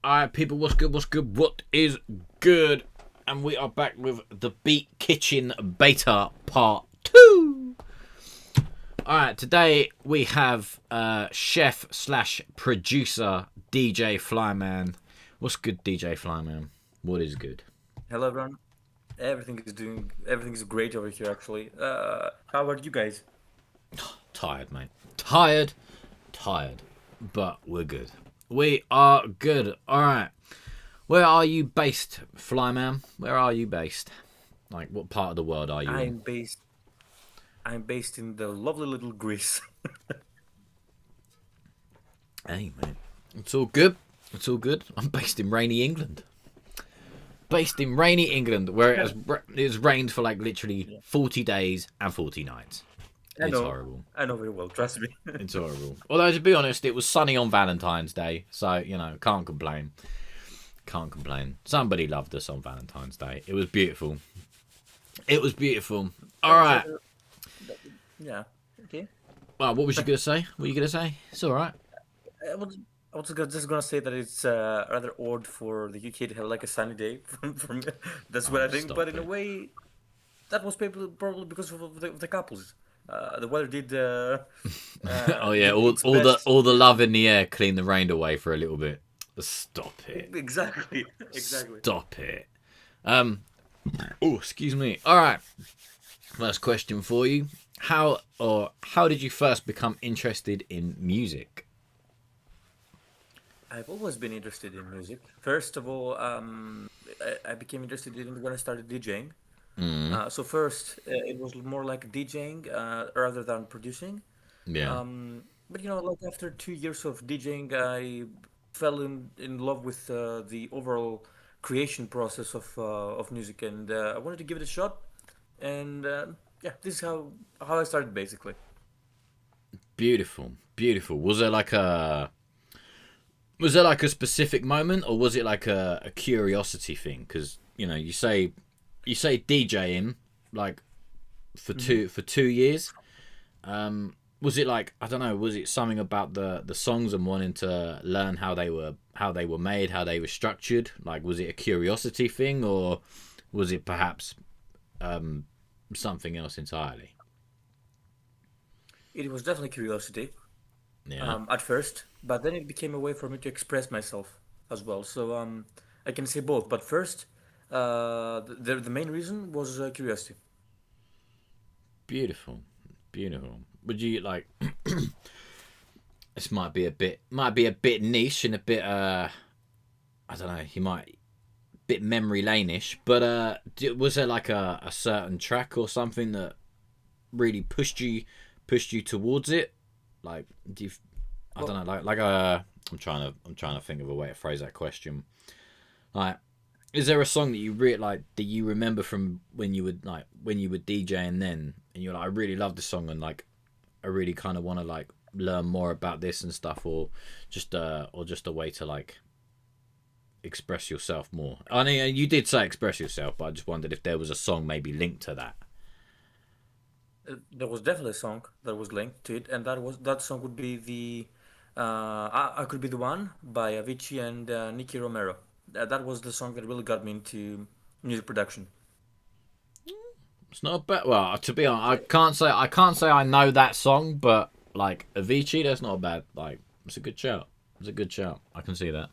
Alright, people, what's good? What's good? What is good? And we are back with the Beat Kitchen Beta Part 2. Alright, today we have chef slash producer DJ Flyman. What's good, DJ Flyman? What is good? Hello everyone. Everything is great over here actually. How about you guys? Tired, mate. Tired. But we're good. We are good. Alright. Where are you based, Flyman? Where are you based? Like, what part of the world are you in? I'm based I'm based in the lovely little Greece. Hey, mate. It's all good. It's all good. I'm based in rainy England. Based in rainy England, where it has rained for like literally Yeah. 40 days and 40 nights. I It's know. horrible. I know very well, trust me. It's horrible. Although, to be honest, it was sunny on Valentine's Day, so, can't complain. Can't complain. Somebody loved us on Valentine's Day. It was beautiful. It was beautiful. All That's right. that- yeah. Okay. Well, what was you going to say? What were you going to say? It's all right. I was I was just gonna say that it's rather odd for the UK to have like a sunny day from that's what Oh, I think. But stop in a it. way, that was probably because of the couples. The weather Oh, yeah. did All, its all the best. all the love in the air cleaned the rain away for a little bit. Stop it. Exactly, exactly. Stop it. Um. Oh, excuse me. All right. First question for you: how did you first become interested in music? I've always been interested in music. First of all, I became interested in it when I started DJing. Mm, So first, it was more like DJing rather than producing. yeah. But like after 2 years of DJing, I fell in love with the overall creation process of music, and I wanted to give it a shot. And yeah, this is how I started basically. Beautiful. Beautiful. Was there like a specific moment, or was it like a curiosity thing? Because you say DJing like for Hmm. two years. Was it like, I don't know? Was it something about the songs and wanting to learn how they were made, how they were structured? Like, was it a curiosity thing, or was it perhaps something else entirely? It was definitely curiosity. Yeah. At first, but then it became a way for me to express myself as well. So I can say both. But first, the main reason was curiosity. Beautiful. Beautiful. Would you like? This might be a bit niche and a bit I don't know. You might bit memory lane-ish, but was there like a certain track or something that really pushed you towards it? Like, do you? I don't Well, know. Like I'm trying to think of a way to phrase that question. Like, is there a song that you really like that you remember from when you were DJing then, and you're like, I really love this song, and like I really kind of want to like learn more about this and stuff, or just a way to like express yourself more. I mean, you did say express yourself, but I just wondered if there was a song maybe linked to that. there was definitely a song that was linked to it, and that song would be the I Could Be the One by Avicii and Nicky Romero. That was the song that really got me into music production. It's not bad. Well, to be honest, I can't say I know that song, but like Avicii, that's not bad. Like, it's a good shout. It's a good shout. I can see that.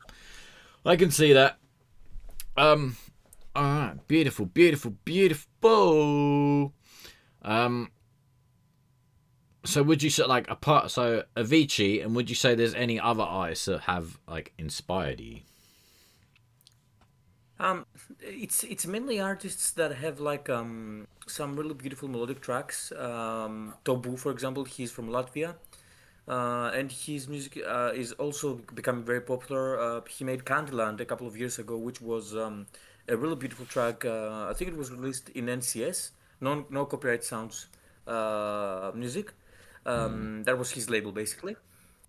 I can see that. Um. All right. Beautiful. Beautiful. Beautiful. Um. So would you say like apart so Avicii, and would you say there's any other artists that have like inspired you? Um, it's mainly artists that have like some really beautiful melodic tracks. Tobu, for example, he's from Latvia, and his music is also becoming very popular. He made Candyland a couple of years ago, which was a really beautiful track. I think it was released in NCS, no copyright sounds, music. Hmm. That was his label basically.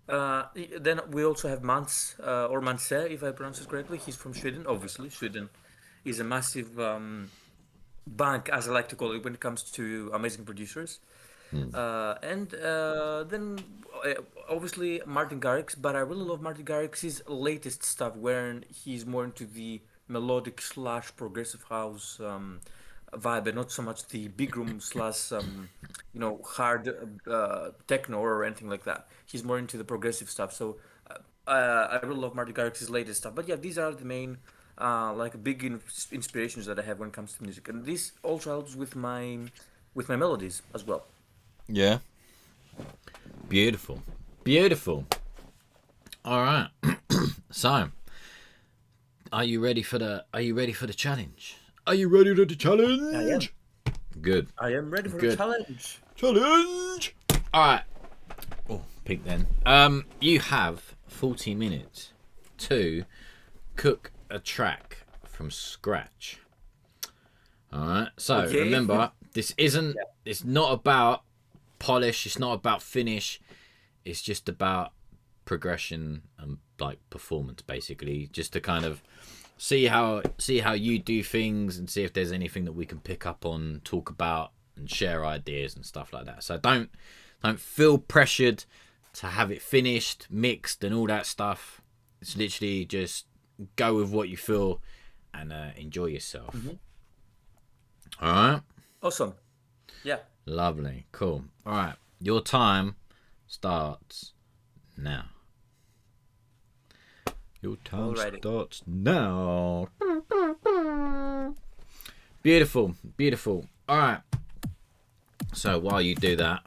Then we also have Mans or Manse, if I pronounce it correctly. He's from Sweden, obviously. Sweden is a massive bank, as I like to call it, when it comes to amazing producers. Hmm. And then uh, obviously Martin Garrix, but I really love Martin Garrix's latest stuff, wherein he's more into the melodic slash progressive house vibe, and not so much the big room slash hard techno or anything like that. He's more into the progressive stuff. So I really love Martin Garrix's latest stuff. But yeah, these are the main like big inspirations that I have when it comes to music, and this also helps with my melodies as well. Yeah. Beautiful. Beautiful. All right. So, are you ready for the challenge? Are you ready for the I am. challenge? Good. I am ready for the Good. challenge. Challenge. All right. Oh, peek then. You have 40 minutes to cook a track from scratch. All right. So, Okay. remember, this isn't Yeah. it's not about polish, it's not about finish. It's just about progression and like performance basically, just to kind of see how you do things and see if there's anything that we can pick up on, talk about and share ideas and stuff like that. So don't feel pressured to have it finished, mixed and all that stuff. It's literally just go with what you feel and enjoy yourself. Hmm. All right. Awesome. Yeah. Lovely. Cool. All right. Your time starts now. Your time Alrighty. starts now. Beautiful. Beautiful. All right. So while you do that,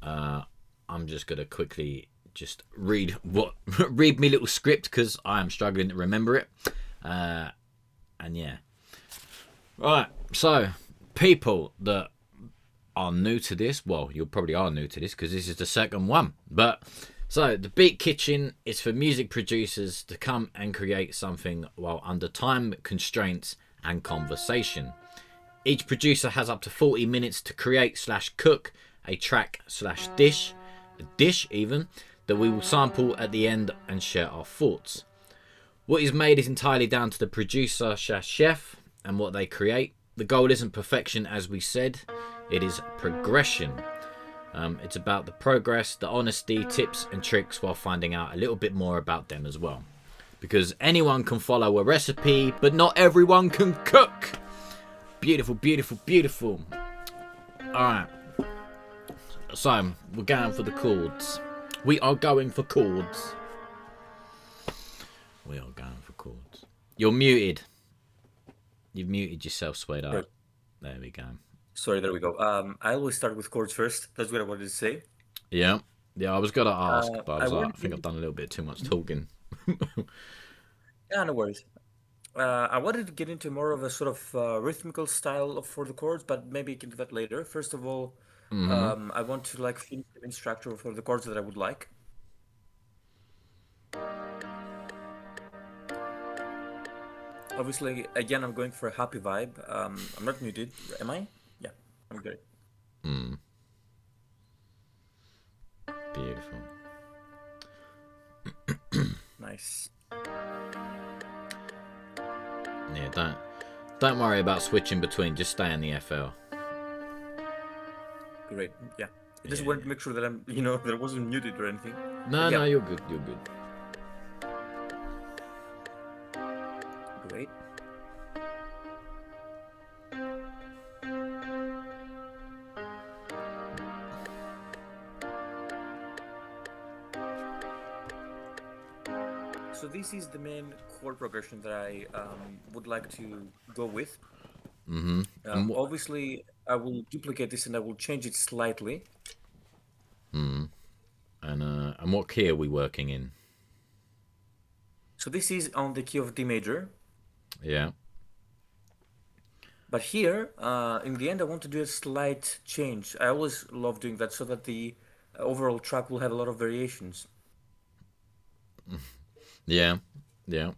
I'm just gonna quickly just read me little script because I am struggling to remember it. And yeah. Right. So people that are new to this, well, you probably are new to this because this is the second one. But so the Beat Kitchen is for music producers to come and create something while under time constraints and conversation. Each producer has up to 40 minutes to create slash cook a track slash dish, a dish even, that we will sample at the end and share our thoughts. What is made is entirely down to the producer slash chef and what they create. The goal isn't perfection, as we said, it is progression. It's about the progress, the honesty, tips and tricks while finding out a little bit more about them as well. Because anyone can follow a recipe, but not everyone can cook. Beautiful, beautiful, beautiful. Alright, so we're going for the chords. We are going for chords. We are going for chords. You're muted. You've muted yourself, Good. sweetheart. There we go. Sorry, there we go. I always start with chords first. That's what I wanted to say. Yeah. Yeah, I was gonna ask, but I I was like, wanted I to think get I've into, done a little bit too much Mhm. talking. Yeah, no worries. I wanted to get into more of a sort of rhythmical style for the chords, but maybe you can do that later. First of all, Mm-hmm. I want to like finish the main structure for the chords that I would like. Obviously, again, I'm going for a happy vibe. I'm not muted, am I? Yeah, I'm good. Mm, beautiful. Nice. Yeah, don't worry about switching between. Just stay in the FL. Great. Yeah. I just Yeah, wanted yeah. to make sure that that I wasn't muted or anything. But No, yeah, no, you're good. You're good. great. So this is the main chord progression that I would like to go with. Mm-hmm. And what? Obviously, I will duplicate this and I will change it slightly. And what key are we working in? So this is on the key of D major. Yeah. But here, in the end, I want to do a slight change. I always love doing that so that the overall track will have a lot of variations. Yeah. Yeah.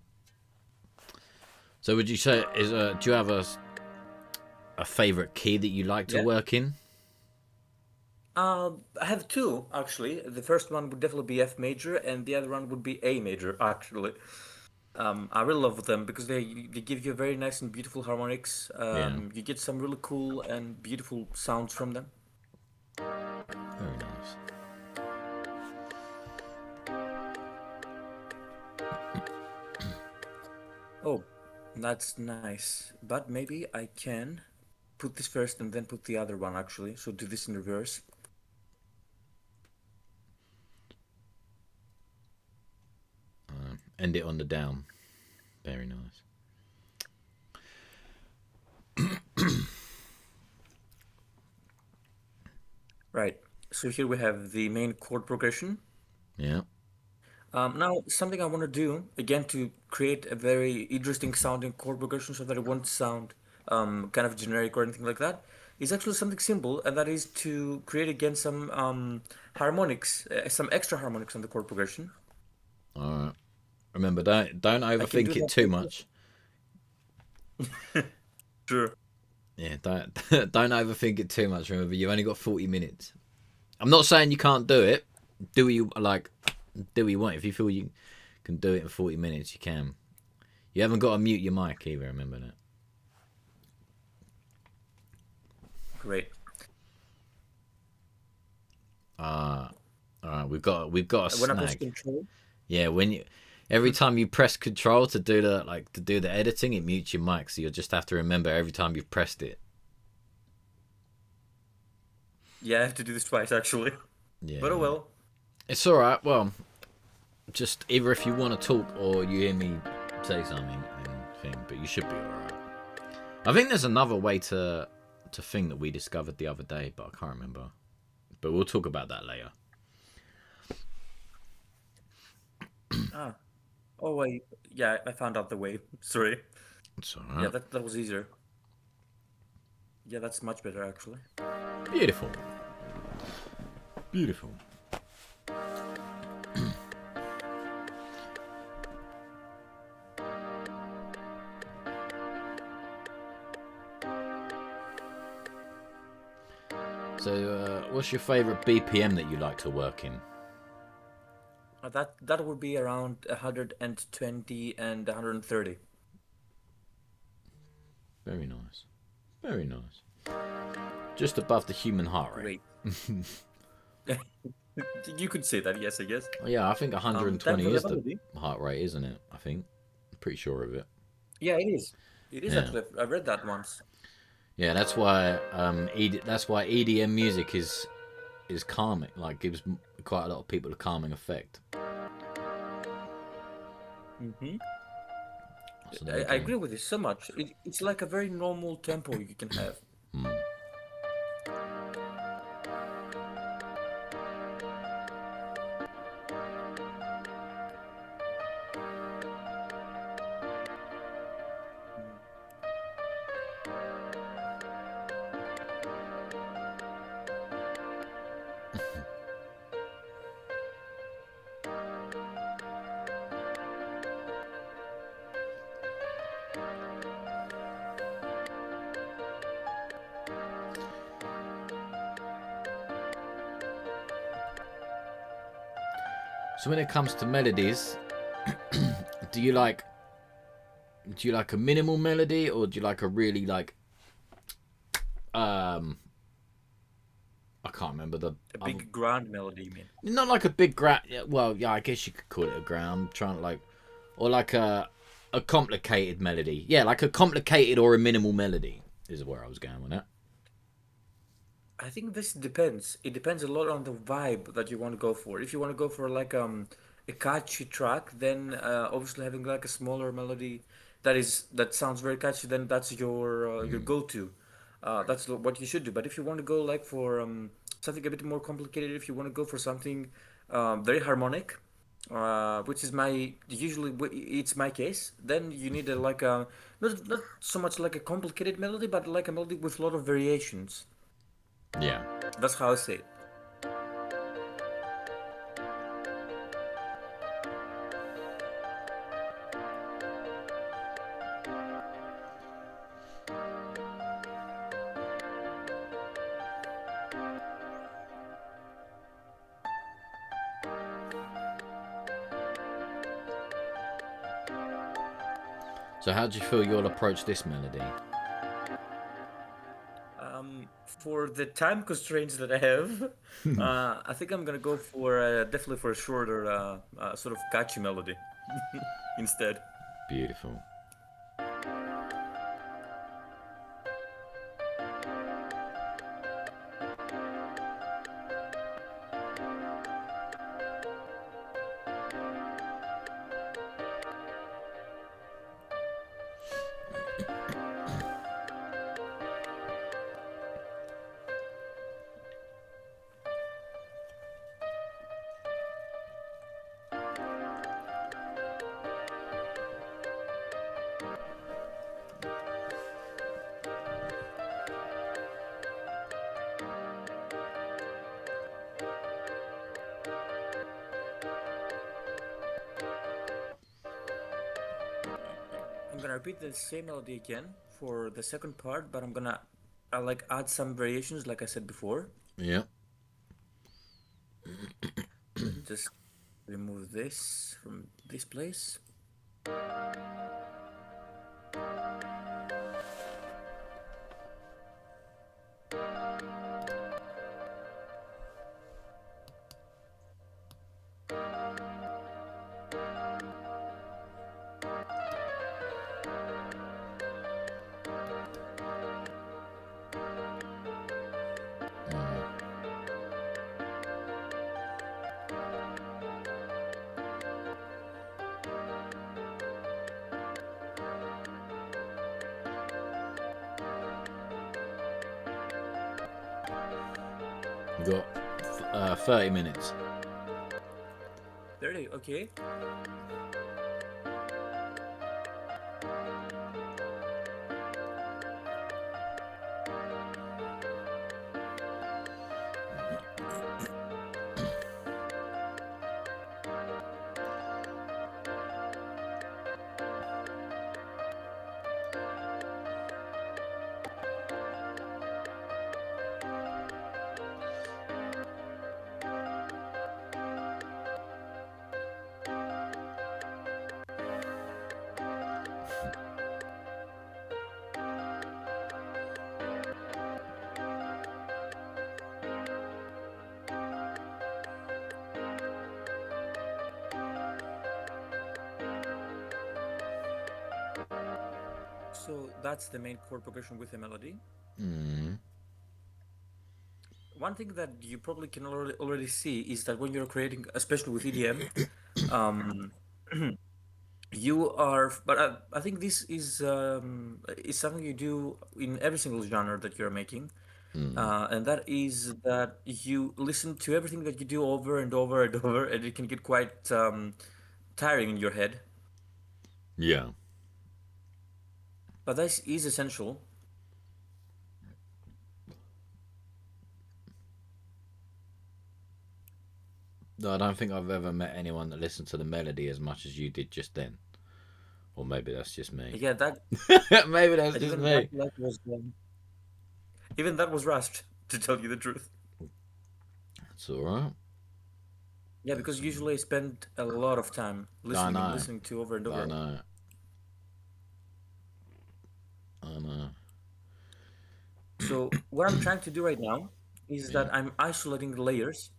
So would you say do you have a favorite key that you like to Yeah. work in? I have two actually. The first one would definitely be F major, and the other one would be A major actually. I really love them because they give you very nice and beautiful harmonics. Yeah. You get some really cool and beautiful sounds from them. Very nice. Oh, that's nice. But maybe I can put this first and then put the other one actually. So do this in reverse. End it on the down. Very nice. Right. So here we have the main chord progression. Yeah. Now, something I want to do again to create a very interesting sounding chord progression so that it won't sound kind of generic or anything like that is actually something simple, and that is to create again some harmonics, some extra harmonics on the chord progression. All right. Remember, don't I can do overthink it that too with much. sure. Yeah, don't don't overthink it too much. Remember, you've only got 40 minutes. I'm not saying you can't do it. Do what you like. Do what you want. If you feel you can do it in 40 minutes, you can. You haven't got to mute your mic either. Remember that. Great. All right. We've got a When I press snag. control, Yeah, every time you press control to do the editing, it mutes your mic. So you'll just have to remember every time you've pressed it. yeah, I have to do this twice actually. Yeah, But oh yeah. well. It's all right. Well, just either if you want to talk or you hear me say something and thing, but you should be all right. I think there's another way to thing that we discovered the other day, but I can't remember. But we'll talk about that later. Ah. Oh wait. Yeah, I found out the way. Sorry. It's all Yeah, right. that was easier. Yeah, that's much better actually. Beautiful. Beautiful. So, what's your favourite BPM that you like to work in? That would be around 120 and 130. Very nice. Very nice. Just above the human heart rate. Great. You could say that, yes, I guess. Yeah, I think Then for 120 the is the melody. heart rate, isn't it? I think. I'm pretty sure of it. Yeah, it is. It is Yeah. actually. I read that once. Yeah, that's why that's why EDM music is calming. Like gives quite a lot of people a calming effect. Hmm So there you I go. agree with you so much. It's like a very normal tempo you can have. Mm. So when it comes to melodies, do you like a minimal melody or do you like a really um I can't remember the A other, big grand melody, you mean? not like a big well, yeah, I guess you could call it a ground. I'm trying to or like a complicated melody. Yeah, like a complicated or a minimal melody is where I was going with that. I think this depends. It depends a lot on the vibe that you want to go for. If you want to go for like a catchy track, then obviously having like a smaller melody that sounds very catchy, then that's your go-to. That's what you should do. But if you want to go like for something a bit more complicated, if you want to go for something very harmonic, which is my usually it's my case, then you need a like a not so much like a complicated melody, but like a melody with a lot of variations. Yeah. That's how I say it. So how do you feel you'll approach this melody? Um, for the time constraints that I have, I think I'm gonna go for definitely for a shorter sort of catchy melody instead. Beautiful. I'm gonna repeat the same melody again for the second part, but I'm gonna like add some variations, like I said before. Yeah. Let me just remove this from this place. We've got 30 minutes. 30, okay. So that's the main chord progression with the melody. One thing that you probably can already see is that when you're creating, especially with EDM, um, you are. But I think this is something you do in every single genre that you're making, and that is that you listen to everything that you do over and over and over, and it can get quite tiring in your head. Yeah. But this is essential. No, I don't think I've ever met anyone that listened to the melody as much as you did just then. Or maybe that's just me. Yeah, that Maybe that's and just even that me. that was even that was rushed to tell you the truth. It's alright. Yeah, because usually I spend a lot of time I listening and know. listening to over and I over. know. I know. So what I'm trying to do right now is Yeah. that I'm isolating the layers.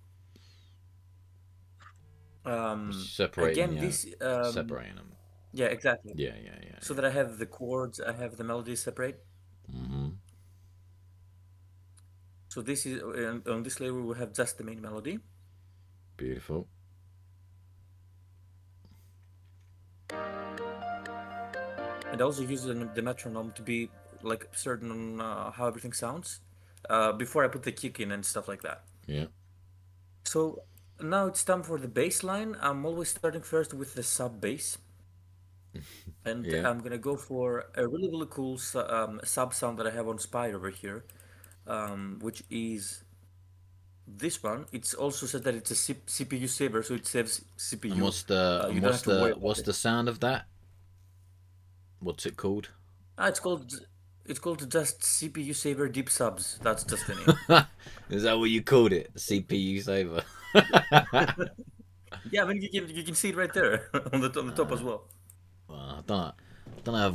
Separating, Again, yeah. this Separating them. yeah, exactly. Yeah, yeah, yeah, So that I have the chords, I have the melodies separate. yeah. Mm-hmm. So this is on this layer we will have just the main melody, Beautiful. and I also use the metronome to be like certain on how everything sounds before I put the kick in and stuff like that. Yeah. So now it's time for the bass line. I'm always starting first with the sub bass, and Yeah. I'm gonna go for a really cool sub sound that I have on Spy over here, which is this one. It's also said that it's a CPU saver, so it saves And CPU. what's the You and don't what's have to worry the about what's it. the sound of that? What's it called? Ah, it's called just CPU saver deep subs. That's just the name. Is that what you called it? CPU saver. Yeah, I mean you can see it right there on the top as well. Well, I don't know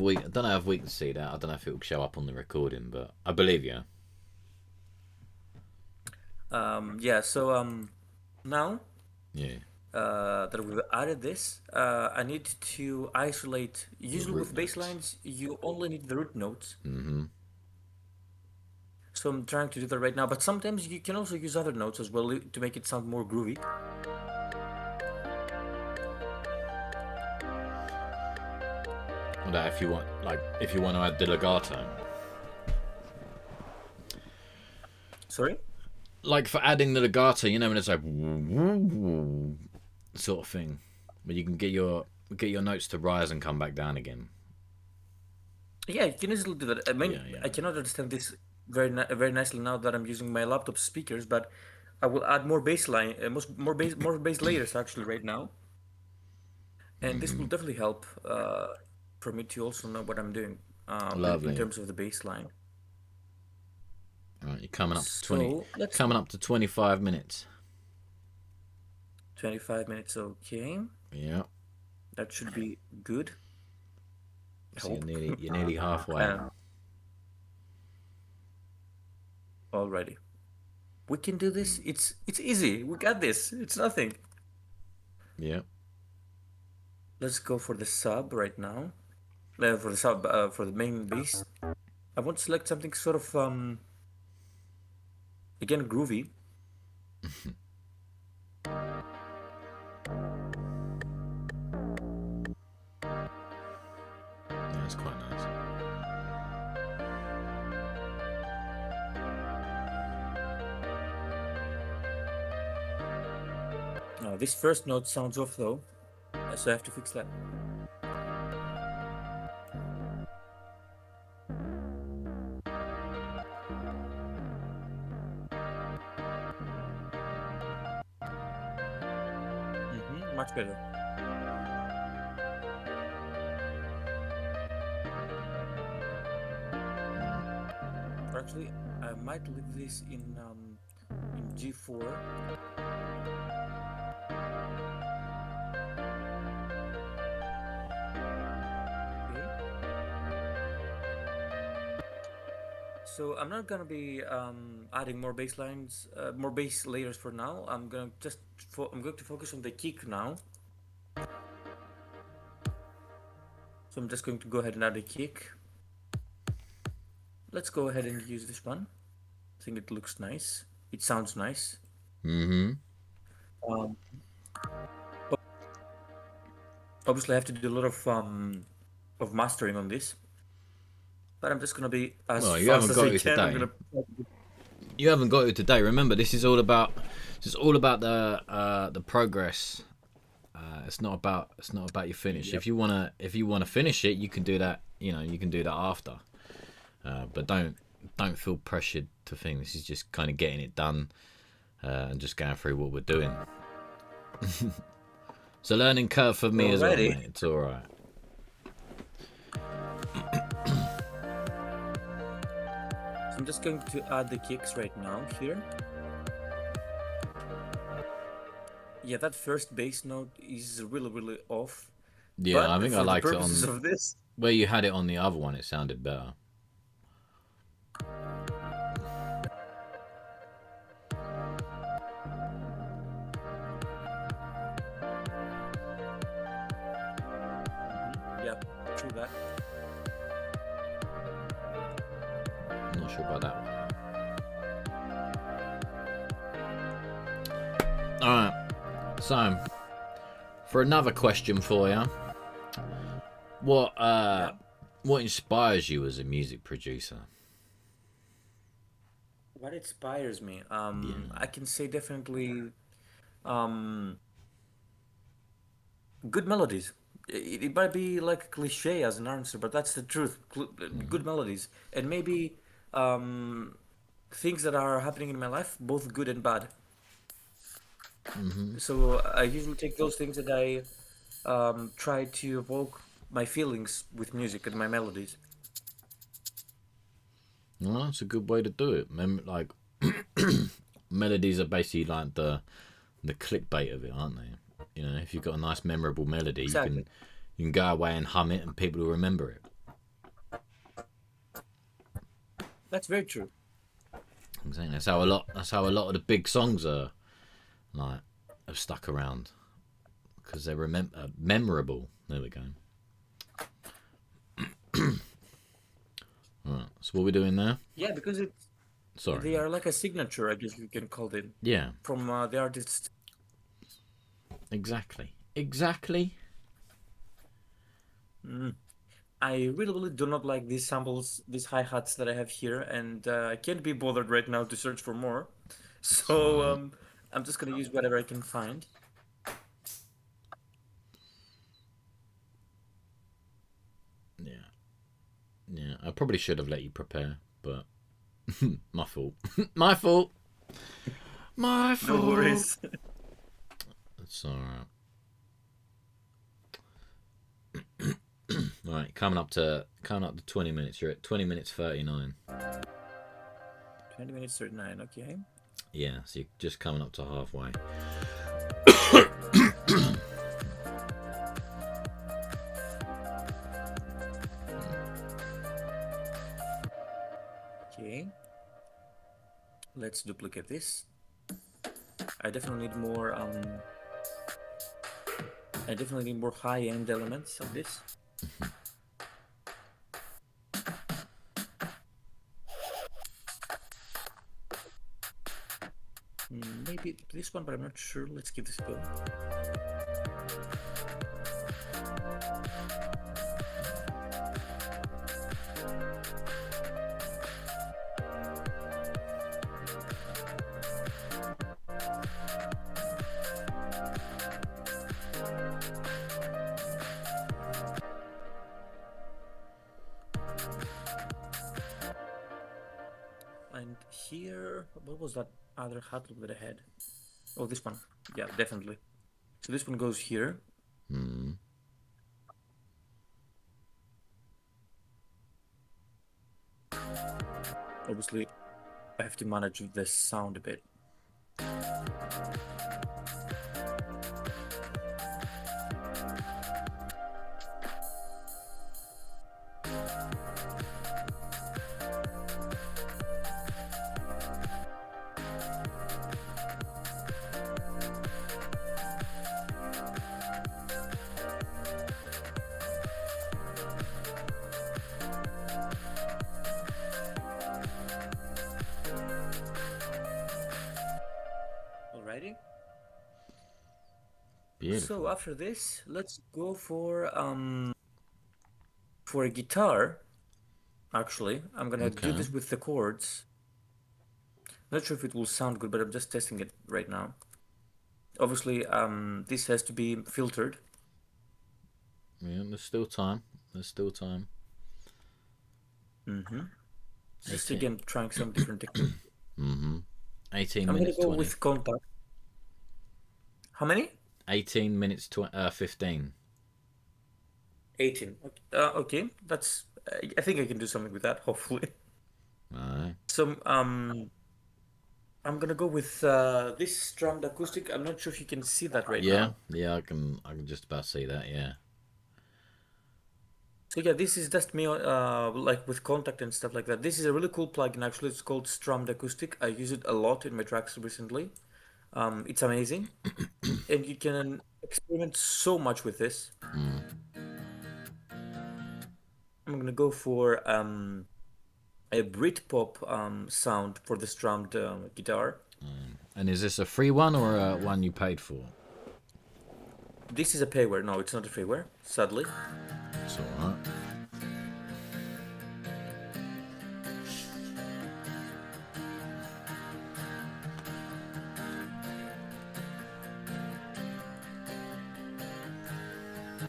if we can see that. I don't know if it will show up on the recording, but I believe you. Yeah. So now Yeah, that we've added this, I need to isolate. your Usually root with bass notes. lines, you only need the root notes. Mm-hmm. So I'm trying to do that right now. But sometimes you can also use other notes as well to make it sound more groovy. Well, that if you want to add the legato, Sorry? like for adding the legato, you know, when it's like sort of thing, where you can get your notes to rise and come back down again. Yeah, you can easily do that. I mean, Yeah, yeah. I cannot understand this very nicely now that I'm using my laptop speakers, but I will add more bass line, more bass layers actually right now, and this will definitely help for me to also know what I'm doing in Lovely. terms of the bass line. All right, you're coming up to So let's coming up to 25 minutes. 25 minutes, okay. Yeah. That should be good. I So you're hope. nearly halfway. Um, already. We can do this. It's easy. We got this. It's nothing. Yeah. Let's go for the sub right now. For the sub for the main bass. I want to select something sort of again groovy. Yeah, it's quite nice. This first note sounds off though, so I have to fix that. Much better. Or actually, I might leave this in G4. Okay. So I'm not gonna be adding more bass lines, more bass layers for now. I'm going to focus on the kick now. So I'm just going to go ahead and add a kick. Let's go ahead and use this one. I think it looks nice. It sounds nice. Mm-hmm. Um, Obviously, I have to do a lot of mastering on this, but I'm just gonna be as Well, you fast haven't as I got it can. I'm today. gonna. You haven't got it today. Remember, this is all about the progress. It's not about your finish. Yep. If you wanna finish it, you can do that. You know, you can do that after. But don't feel pressured to think this is just kind of getting it done and just going through what we're doing. It's a learning curve for me as well, Alrighty. mate. It's all right. So I'm just going to add the kicks right now here. Yeah, that first bass note is really off, Yeah, I but think I for the liked it purposes on of this, where you had it on the other one. It sounded better. yeah, true that. I'm not sure about that one. All right. So, for another question for you, what Yeah. what inspires you as a music producer? What inspires me? Yeah. I can say definitely um, good melodies. It might be like a cliche as an answer, but that's the truth. Good melodies, and maybe um, things that are happening in my life, both good and bad. So I usually take those things and I try to evoke my feelings with music and my melodies. Well, that's a good way to do it. Like melodies are basically like the clickbait of it, aren't they? You know, if you've got a nice memorable melody, Exactly. you can go away and hum it, and people will remember it. That's very true. Exactly. That's how a lot. That's how a lot of the big songs are like have stuck around because they're memorable. There we go. All right. So what are we doing now? Yeah, because Sorry. they are like a signature, I guess you can call it, Yeah. from the artist. Exactly. Exactly. Mm. I really do not like these samples, these hi-hats that I have here, and I can't be bothered right now to search for more. It's So alright. I'm just gonna use whatever I can find. Yeah. Yeah. I probably should have let you prepare, but my fault. My fault. My No fault. worries. It's alright. Right, coming up to 20 minutes. You're at 20 minutes 39. 20 minutes 39, okay. Yeah, so you're just coming up to halfway. Okay, let's duplicate this. I definitely need more I definitely need more high-end elements of this. Maybe this one, but I'm not sure. Let's give this a go. And here, what was that other hat look that I had? Oh, this one. Yeah, definitely. So this one goes here. Hmm. Obviously, I have to manage the sound a bit. Alrighty. Beautiful. So after this, let's go for a guitar. Actually, I'm gonna do Okay. this with the chords. Not sure if it will sound good, but I'm just testing it right now. Obviously, this has to be filtered. Yeah, there's still time. There's still time. Mm-hmm. Just 18. again, trying some different techniques. Mm-hmm. 18 I'm gonna minutes go 20. with contact. How many? 18 minutes 15. 18. Okay, okay. That's. I think I can do something with that. Hopefully. Alright. So I'm gonna go with this strummed acoustic. I'm not sure if you can see that right Yeah, now. yeah, I can just about see that, yeah. So yeah, this is just me, like with contact and stuff like that. This is a really cool plugin. Actually, it's called Strummed Acoustic. I use it a lot in my tracks recently. It's amazing, and you can experiment so much with this. I'm gonna go for a Britpop sound for the strummed guitar. And is this a free one or a one you paid for? This is a payware. No, it's not a freeware, sadly. It's alright.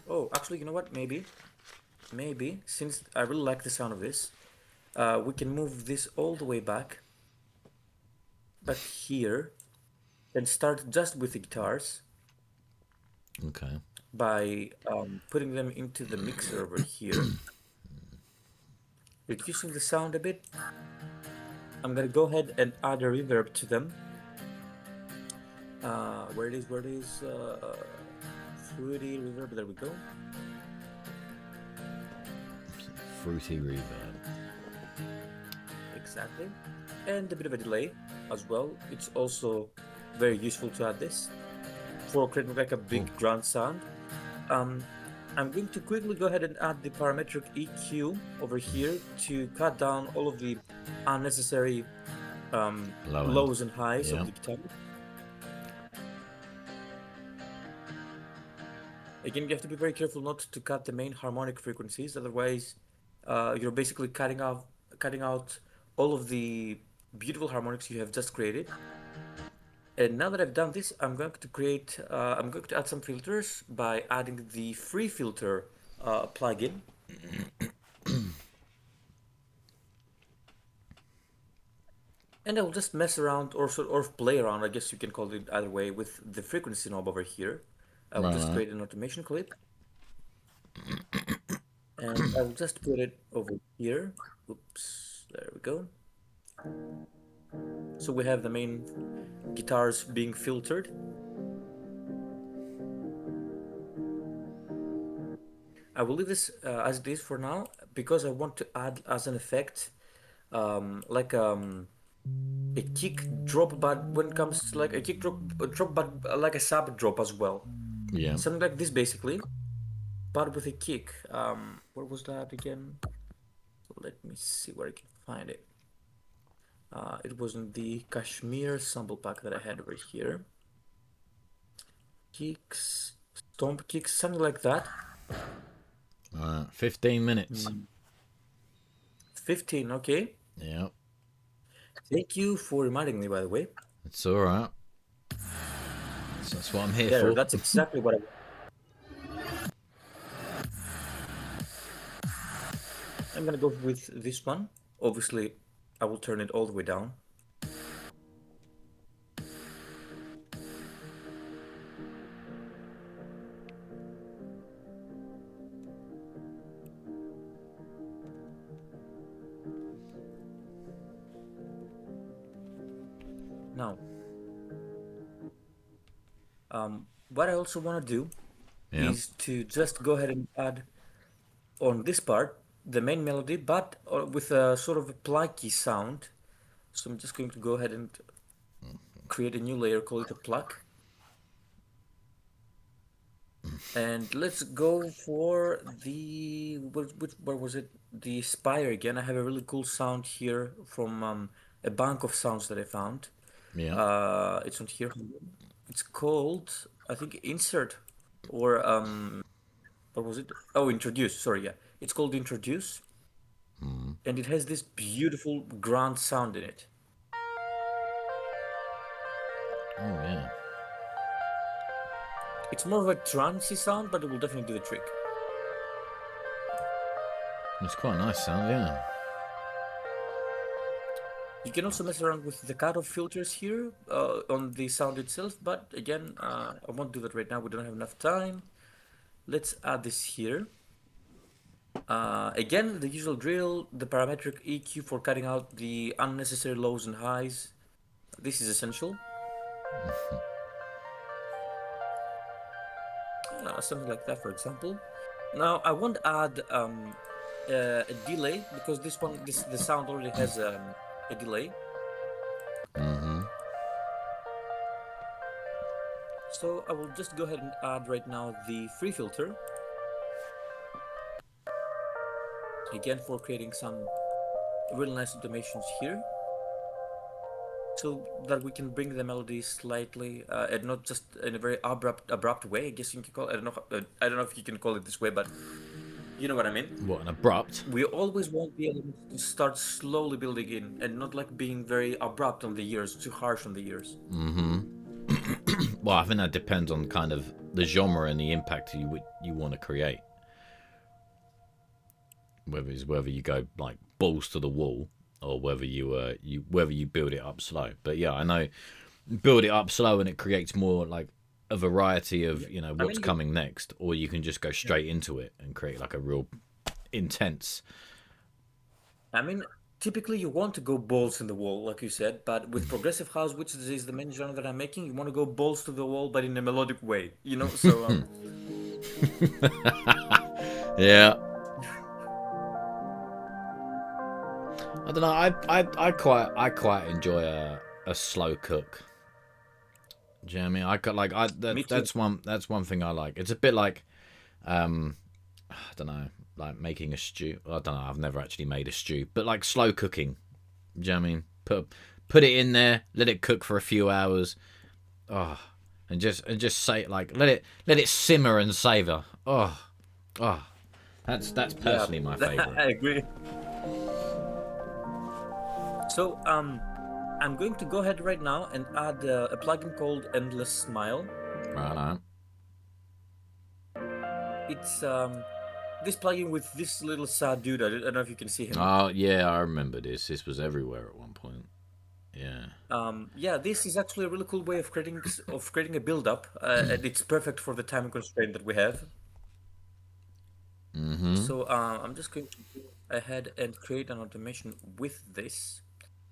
Oh, actually, you know what? Maybe, since I really like the sound of this, we can move this all the way back here, and start just with the guitars Okay. by putting them into the mixer over here, reducing the sound a bit. I'm gonna go ahead and add a reverb to them. Where it is, fruity reverb, there we go. Fruity reverb. exactly, and a bit of a delay as well. It's also very useful to add this for creating like a big grand sound. Um, I'm going to quickly go ahead and add the parametric EQ over here to cut down all of the unnecessary Low end. lows and highs of Yeah. the guitar. Again, you have to be very careful not to cut the main harmonic frequencies, otherwise you're basically cutting out all of the beautiful harmonics you have just created. And now that I've done this, I'm going to add some filters by adding the free filter plugin. And I'll just mess around or play around, I guess you can call it either way, with the frequency knob over here. I will just Right. create an automation clip and I'll just put it over here. Oops, there we go. So we have the main guitars being filtered. I will leave this as it is for now because I want to add as an effect like a kick drop, but when it comes to like a kick drop, but like a sub drop as well. Yeah. Something like this basically, but with a kick. Where was that again? Let me see where I can find it. It was in the Kashmir sample pack that I had over here. Kicks, stomp kicks, something like that. 15 minutes. 15, okay. Yeah. Thank you for reminding me, by the way. It's all right. That's what I'm here There, for. that's exactly what I'm gonna go with this one. Obviously, I will turn it all the way down. Now, what I also want to do Yeah. is to just go ahead and add on this part the main melody, but with a sort of a plucky sound. So I'm just going to go ahead and create a new layer, call it a pluck. And let's go for the where was it? The Spire again. I have a really cool sound here from a bank of sounds that I found. Yeah. It's on here. It's called, I think, Insert or what was it? Oh, Introduce. Sorry, yeah. It's called Introduce, and it has this beautiful grand sound in it. Oh, yeah. It's more of a trancey sound, but it will definitely do the trick. It's quite a nice sound, yeah. You can also mess around with the cutoff filters here on the sound itself, but again, I won't do that right now. We don't have enough time. Let's add this here. Again, the usual drill, the parametric EQ for cutting out the unnecessary lows and highs. This is essential. Something like that, for example. Now, I won't add a delay because the sound already has a delay. So I will just go ahead and add right now the free filter. Again, for creating some really nice automations here. So that we can bring the melody slightly and not just in a very abrupt way. I guess you can call it, I don't know if you can call it this way, but you know what I mean. What, an abrupt? We always want the elements to start slowly building in and not like being very abrupt on the ears, too harsh on the ears. Well, I think that depends on kind of the genre and the impact you want to create. Whether you go like balls to the wall or whether you build it up slow. But yeah, I know build it up slow and it creates more like a variety of what's coming next, or you can just go straight into it and create like a real intense. I mean, typically you want to go balls in the wall, like you said, but with progressive house, which is the main genre that I'm making, you want to go balls to the wall, but in a melodic way, So Yeah. I don't know. I quite enjoy a slow cook. Do you know what I mean? I got like Me too. that's one thing I like. It's a bit like I don't know, like making a stew. I don't know. I've never actually made a stew, but like slow cooking. Do you know what I mean? Put it in there, let it cook for a few hours. Oh, and just say like let it simmer and savor. Oh, oh, that's Yeah, personally my favorite. I agree. So I'm going to go ahead right now and add a plugin called Endless Smile. Right on. It's this plugin with this little sad dude. I don't know if you can see him. Oh yeah, I remember this. This was everywhere at one point. Yeah. Yeah, this is actually a really cool way of creating a build up, and it's perfect for the time constraint that we have. Mm-hmm. So I'm just going to go ahead and create an automation with this.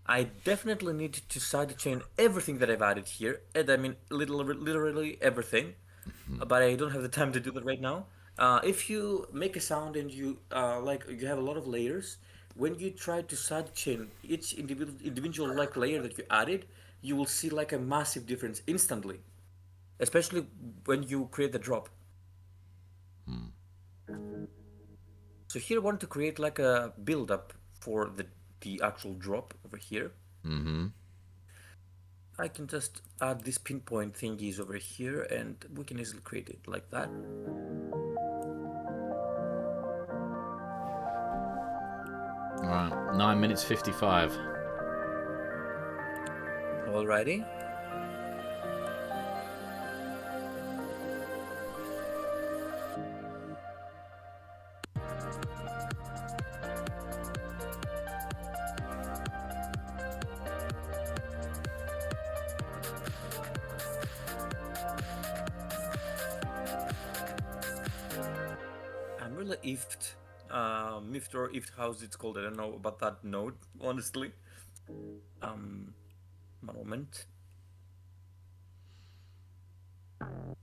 I definitely need to sidechain everything that I've added here, and I mean literally everything, but I don't have the time to do that right now. If you make a sound and you like you have a lot of layers, when you try to sidechain each individual like layer that you added, you will see like a massive difference instantly, especially when you create the drop. So here I want to create like a build up for the actual drop over here. Mm-hmm. I can just add these pinpoint thingies over here and we can easily create it like that. All right. 9 minutes 55. Alrighty. I'm really miffed or ifed house it's called. I don't know about that node, honestly. Um, One moment. Oh,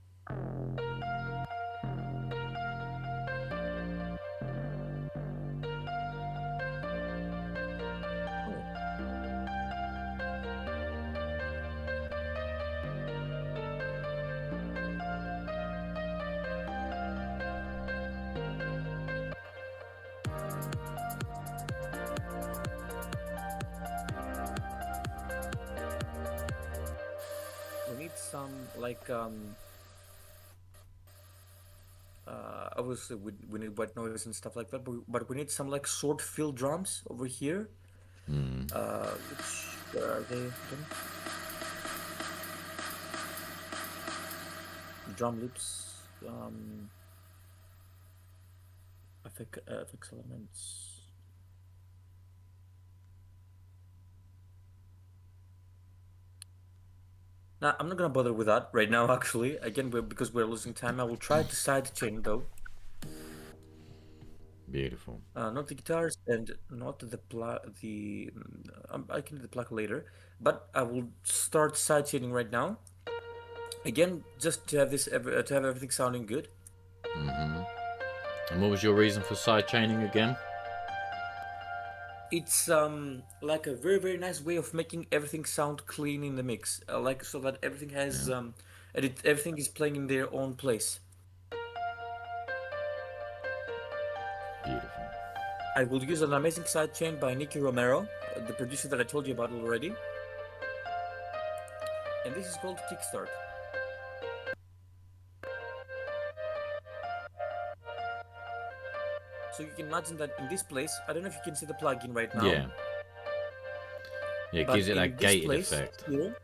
we need some like obviously we need white noise and stuff like that, but we need some like sword fill drums over here. Which where are they? Drum loops. FX elements. Nah, I'm not gonna bother with that right now. Actually, again, because we're losing time. I will try to sidechain though. Beautiful. Not the guitars and not the I can do the plug later, but I will start sidechaining right now. Again, just to have to have everything sounding good. And what was your reason for side chaining again? It's like a very nice way of making everything sound clean in the mix, like so that everything has Yeah. everything is playing in their own place. Beautiful. I will use an amazing sidechain by Nicky Romero, the producer that I told you about already, and this is called Kickstart. So you can imagine that in this place, I don't know if you can see the plugin right now, Yeah. Yeah, it gives but it in that this gated place effect. here,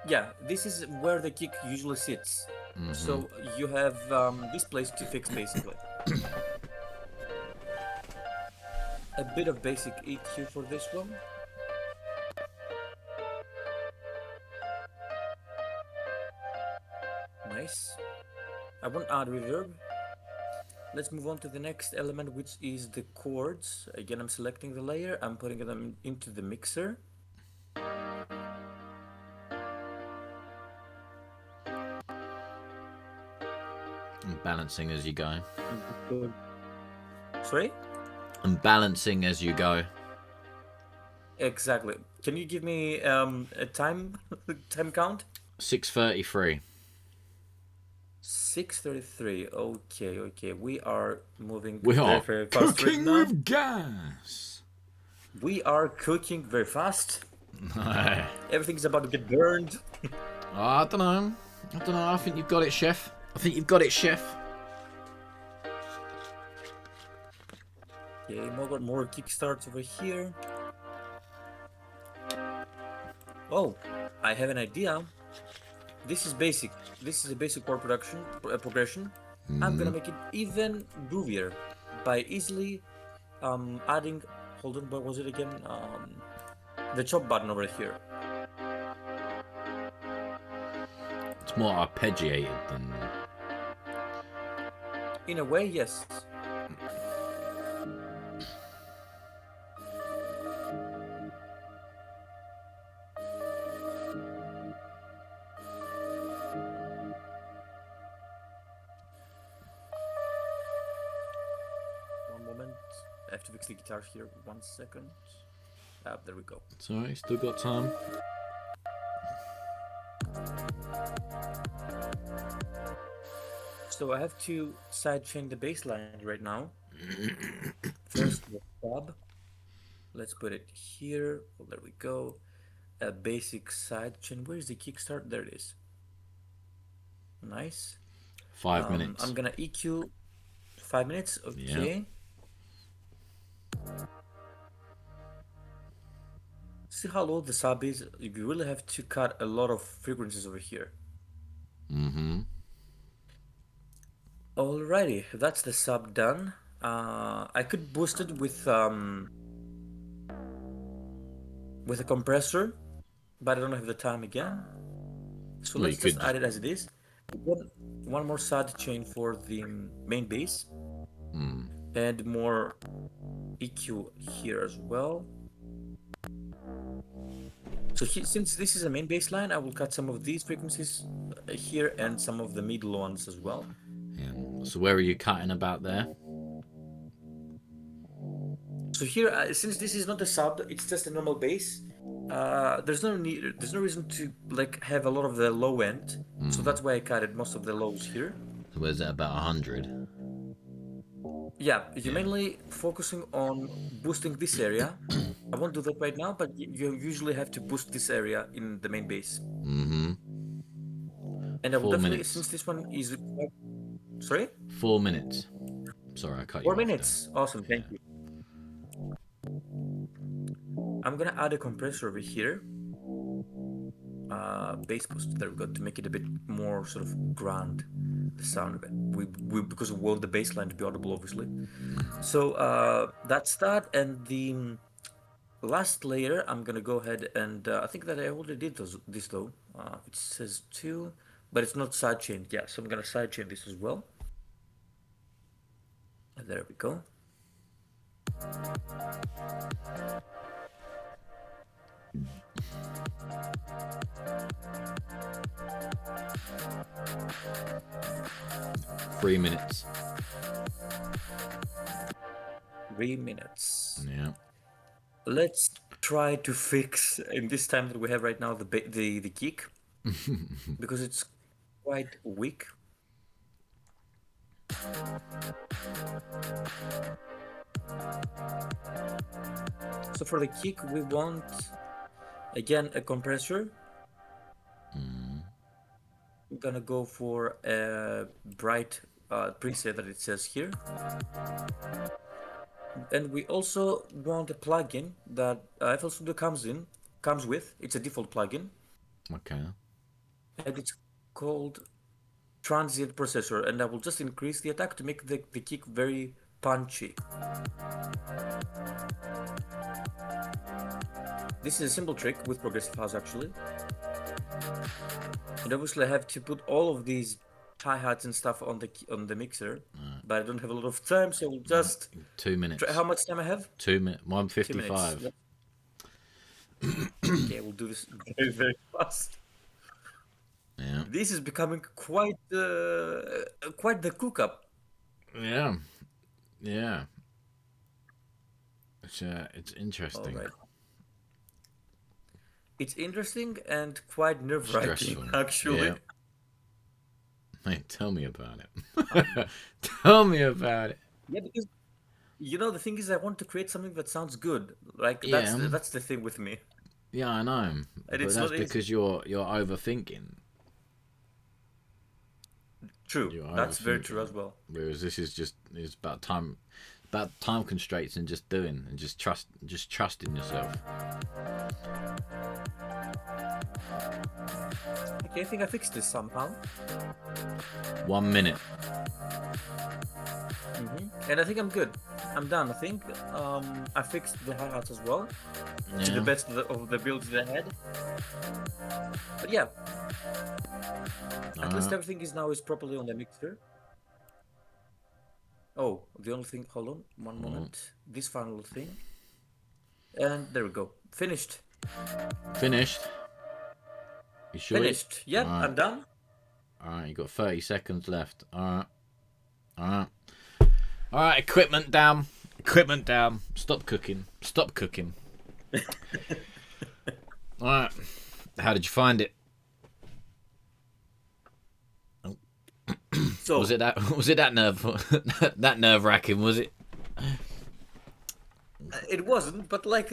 yeah, this is where the kick usually sits. So you have this place to fix basically. A bit of basic EQ for this one. Nice. I won't add reverb. Let's move on to the next element, which is the chords. Again, I'm selecting the layer, I'm putting them into the mixer. And balancing as you go. Sorry? And balancing as you go. Exactly. Can you give me a time time count? 6:33. 6:33. Okay, okay. We are moving We very, are very fast right cooking now. with gas. We are cooking very fast. Everything's about to get burned. I don't know. I don't know. I think you've got it, chef. I think you've got it, chef. Okay, more kickstarts over here. Oh, I have an idea. This is basic. This is a basic chord progression. I'm gonna make it even groovier by easily adding. Hold on, what was it again? The chop button over here. It's more arpeggiated than. In a way, yes. One moment. I have to fix the guitar here. 1 second. Ah, there we go. Sorry, still got time. So I have to sidechain the bass line right now. First, the sub. Let's put it here. Oh, there we go. A basic sidechain. Where is the kickstart? There it is. Nice. 5 minutes. I'm gonna EQ 5 minutes. Yeah. Okay. See how low the sub is? You really have to cut a lot of frequencies over here. Mm-hmm. Alrighty, that's the sub done. I could boost it with a compressor, but I don't have the time again. So Well, you let's just could just. add it as it is. One more side chain for the main bass, and more EQ here as well. So since this is a main bass line, I will cut some of these frequencies here and some of the middle ones as well. Yeah. So where are you cutting about there? So here, since this is not a sub, it's just a normal bass. There's no reason to like have a lot of the low end. So that's why I cut most of the lows here. So where's it about 100? Yeah, you're Yeah. mainly focusing on boosting this area. I won't do that right now, but you usually have to boost this area in the main bass. Mm-hmm. And I will 4 definitely, minutes. since this one is, sorry, 4 minutes. Sorry, I cut you four off there. minutes. Awesome, Yeah. thank you. I'm gonna add a compressor over here. Bass boost. There we go, to make it a bit more sort of grand, the sound of it. We because we want the bass line to be audible, obviously. So that's that, and the last layer, I'm gonna go ahead and I think that I already did this though. It says two, but it's not sidechained. Yeah, so I'm gonna sidechain this as well. And there we go. Three minutes. 3 minutes. Yeah. Let's try to fix in this time that we have right now the kick because it's quite weak. So for the kick, we want again a compressor. I'm gonna go for a bright preset that it says here. And we also want a plugin that FL Studio comes with. It's a default plugin, Okay. and it's called Transient Processor. And I will just increase the attack to make the kick very punchy. This is a simple trick with Progressive House actually. And obviously I have to put all of these hi-hats and stuff on the mixer, but I don't have a lot of time, so we'll just 2 minutes. try. How much time I have? 2 minutes. 2 minutes. 1:55. Okay, we'll do this very, very fast. Yeah. This is becoming quite the cook-up. Yeah. Yeah. It's All interesting. right. It's interesting and quite nerve-wracking, Stressful. actually. Yeah. Mate, tell me about Um, it. Tell me about it. yeah, because the thing is, I want to create something that sounds good. Like Yeah. that's the thing with me, Yeah, I know. and But it's that's not easy. because you're overthinking. True, You're that's very true overthinking. as well. Whereas this is just it's about time constraints and just doing and just trusting yourself. Okay, I think I fixed this somehow. 1 minute. And I think I'm good. I'm done. I think I fixed the hi-hats as well to the Yeah. best of the ability that I had. But yeah, at least Alright. everything is now is properly on the mixer. Oh, the only thing. Hold on, one Oh, moment. This final thing, and there we go. Finished. finished. You sure? Finished. Yep, Alright. I'm done. Alright, you got 30 seconds left. Alright. Alright. Alright, equipment down. Equipment down. Stop cooking. Stop cooking. Alright. How did you find it? Was So it that that nerve wracking, was it? it wasn't, but like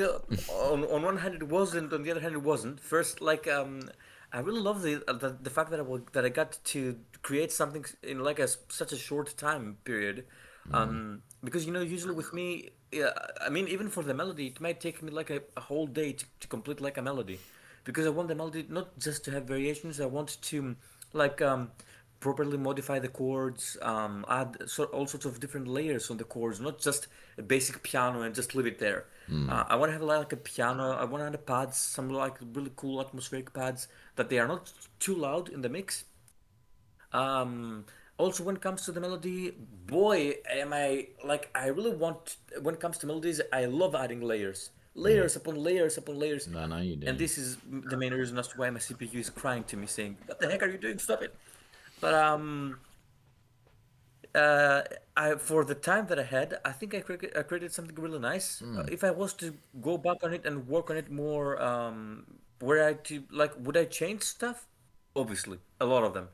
on one hand it wasn't, on the other hand it wasn't. First, like I really love the fact that that I got to create something in like such a short time period, because usually with me, yeah, I mean even for the melody it might take me like a whole day to complete like a melody, because I want the melody not just to have variations. I want to like properly modify the chords, add all sorts of different layers on the chords, not just a basic piano and just leave it there. I want to have like a piano. I want to add pads, some like really cool atmospheric pads that they are not too loud in the mix. Um, Also, when it comes to the melody, boy, am I like I really want. When it comes to melodies, I love adding layers, Mm. layers upon layers upon layers, I know you and do. this is the main reason as to why my CPU is crying to me, saying, "What the heck are you doing? Stop it!" But uh, I for the time that I had, I think I created something really nice. If I was to go back on it and work on it more, where I to like, would I change stuff? Obviously, a lot of them.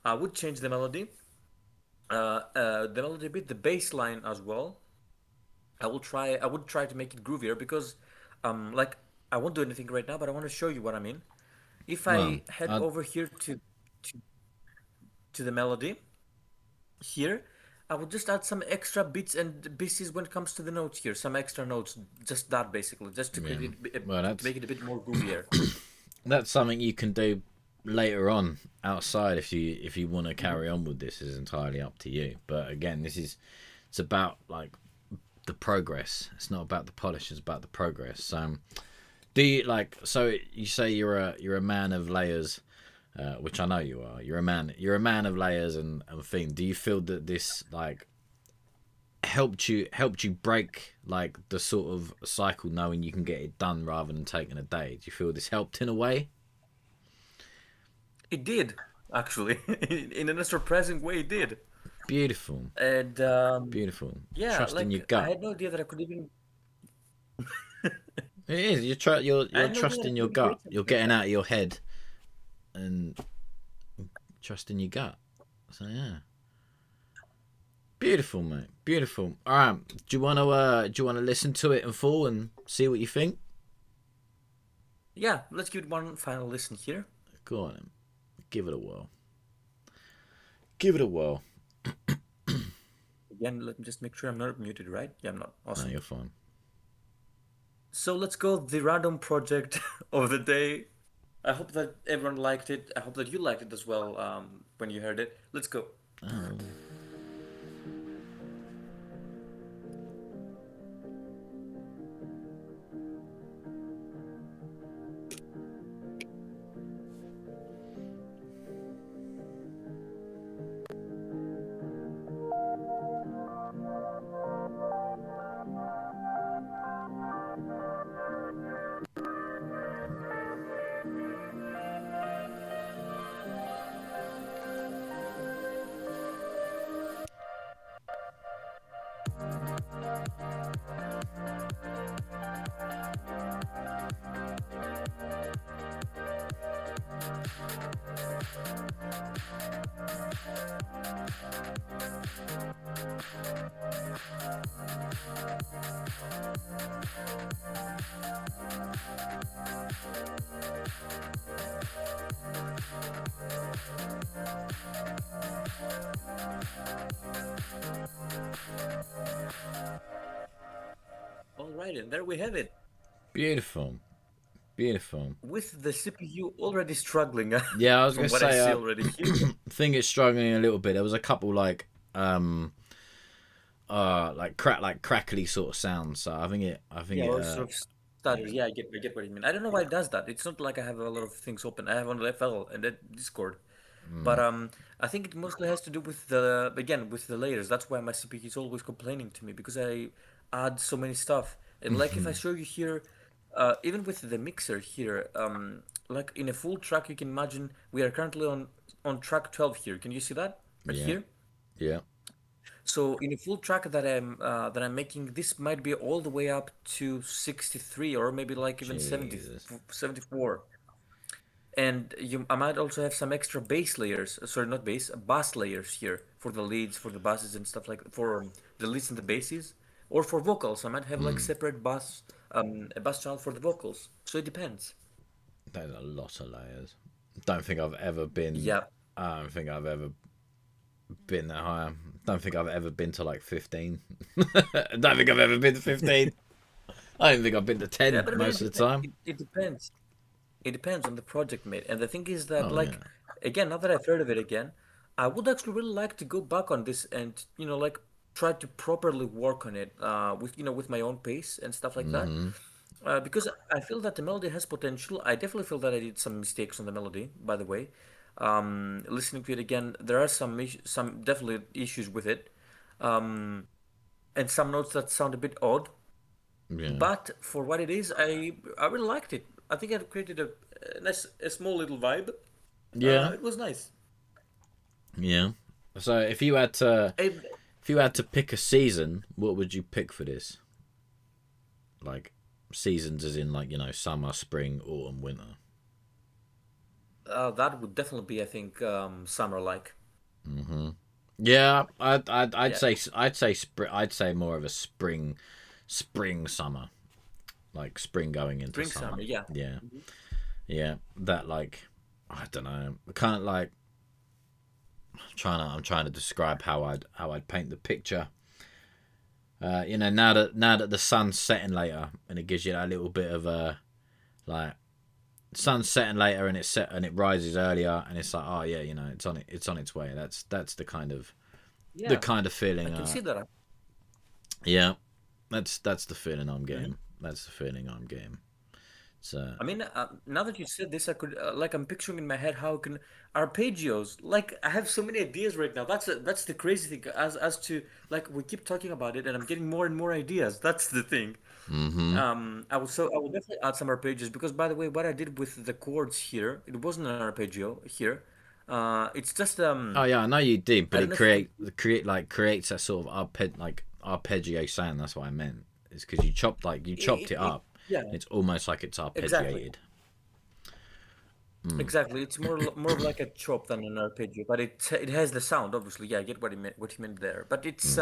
I would change the melody bit, the bass line as well. I would try to make it groovier because, like, I won't do anything right now, but I want to show you what I mean. If Well, I head I over here to, to the melody, here, I would just add some extra bits and pieces when it comes to the notes here, some extra notes, just that basically, just to yeah. create it, Well, to make it a bit more groovier. that's something you can do later on outside if you want to carry on with this. Is entirely up to you. But again, it's about like the progress. It's not about the polish. It's about the progress. Do you like? So you say you're a man of layers, which I know you are. You're a man of layers and thing. Do you feel that this like helped you break like the sort of cycle, knowing you can get it done rather than taking a day? Do you feel this helped in a way? It did, actually, in a surprising way, it did. Beautiful, And beautiful. yeah, Trust in your like I gut. had no idea that I could even, It is. I You're had no idea that I trusting could your even create gut. something You're like getting that. out of your head and trusting your gut. So yeah, beautiful, mate. Beautiful. All right. Do you wanna listen to it in full and see what you think? Yeah, let's give it one final listen here. Go on, then. Give it a whirl. Give it a whirl. Again, let me just make sure I'm not muted, right? Yeah, I'm not. No, Awesome. you're fine. So let's go the random project of the day. I hope that everyone liked it. I hope that you liked it as well when you heard it. Let's go. Oh. All right, and there we have it. Beautiful, beautiful. With the CPU already struggling, Yeah, I was gonna from what I say, see already here. I think it's struggling a little bit. There was a couple like crackly sort of sounds. So I think Yeah, it, or sort of stutters. Yeah, I get what you mean. I don't know why it does that. It's not like I have a lot of things open. I have on FL and then Discord. But I think it mostly has to do with the again with the layers. That's why my CPU is always complaining to me because I add so many stuff. And like if I show you here, even with the mixer here, like in a full track, you can imagine we are currently on track 12 here. Can you see that right yeah, here? yeah. So in a full track that I'm making, this might be all the way up to 63 or maybe like even 70, Jesus. 74. And I might also have some extra bass layers, sorry, not bass, bass layers here for the leads, for the basses and stuff like for the leads and the basses, or for vocals. I might have like separate bass, a bass channel for the vocals. So it depends. There's a lot of layers. Don't think I've ever been. Yeah, I don't think I've ever been that high. Don't think I've ever been to like 15. I don't think I've ever been to 15. I don't think I've been to yeah, 10 but I mean, most of the time. it depends. It depends on the project, mate. And the thing is that, Oh yeah. like, again, now that I've heard of it again, I would actually really like to go back on this and, like try to properly work on it with, with my own pace and stuff like that. Because I feel that the melody has potential. I definitely feel that I did some mistakes on the melody, by the way. Listening to it again, there are some definitely issues with it, um, and some notes that sound a bit odd. Yeah. But for what it is, I really liked it. I think it created a nice, a small little vibe. Yeah. It was nice. Yeah. So And if you had to pick a season, what would you pick for this? Like seasons as in like, summer, spring, autumn, winter. that would definitely be, I think, summer like. Yeah, I'd Yeah, say I'd say more of a spring summer, like spring going into spring, summer. summer. Yeah. Yeah. Yeah, that like I don't know. Kind of like I'm trying to describe how I'd paint the picture. Now that the sun's setting later and it gives you that little bit of a like sun's setting later and it rises earlier and it's like, oh yeah, it's on its way. That's the Yeah, kind of I feeling. can see that. Yeah, that's the feeling I'm Mhm. getting. That's the feeling I'm getting. So I mean, now that you said this, I could like I'm picturing in my head how can arpeggios. Like I have so many ideas right now. That's the crazy thing. As to like we keep talking about it, and I'm getting more and more ideas. That's the thing. I will definitely add some arpeggios because by the way, what I did with the chords here, it wasn't an arpeggio here. It's just oh yeah, I know you did, I but don't it know if you can. creates that sort of arpeggio sound. That's what I meant. It's because you chopped it It up. yeah, It's almost like it's exactly. arpeggiated. Exactly. It's more of like a chop than an arpeggio, but it has the sound, obviously. Yeah, I get what he meant there. But it's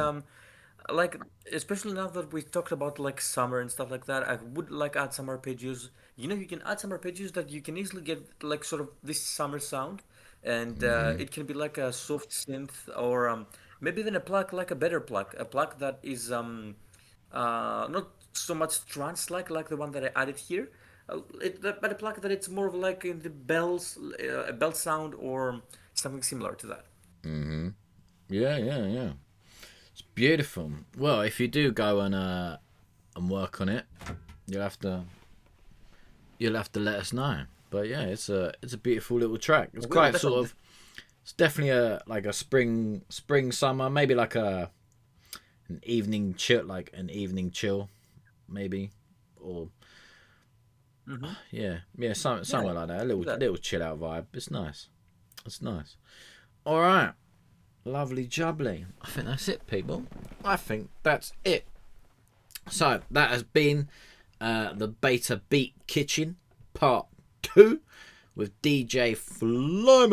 like especially now that we talked about like summer and stuff like that, I would like add some arpeggios. You can add some arpeggios that you can easily get like sort of this summer sound, and it can be like a soft synth or maybe even a plug like a better plug, a plug that is not so much trance like the one that I added here. But a plug that it's more of like in the bells, a bell sound or something similar to that. Yeah, yeah, yeah. It's beautiful. Well, if you do go and work on it, you'll have to you'll have to let us know. But yeah, it's a beautiful little track. It's I will quite sort definitely. of it's definitely a like a spring summer, maybe like an evening chill maybe, or Hmm. yeah, Yeah, somewhere like that. A do that. little chill out vibe. It's nice. It's nice. All right, lovely jubbly. I think that's it, people. I think that's it. So that has been the Beta Beat Kitchen Part 2. with DJ Flyman.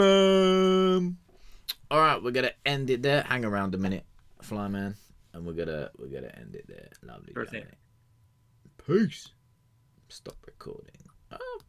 All right, we're gonna end it there. Hang around a minute, Flyman, and we're gonna end it there. Lovely. Sure thing. Peace. Stop recording. Oh,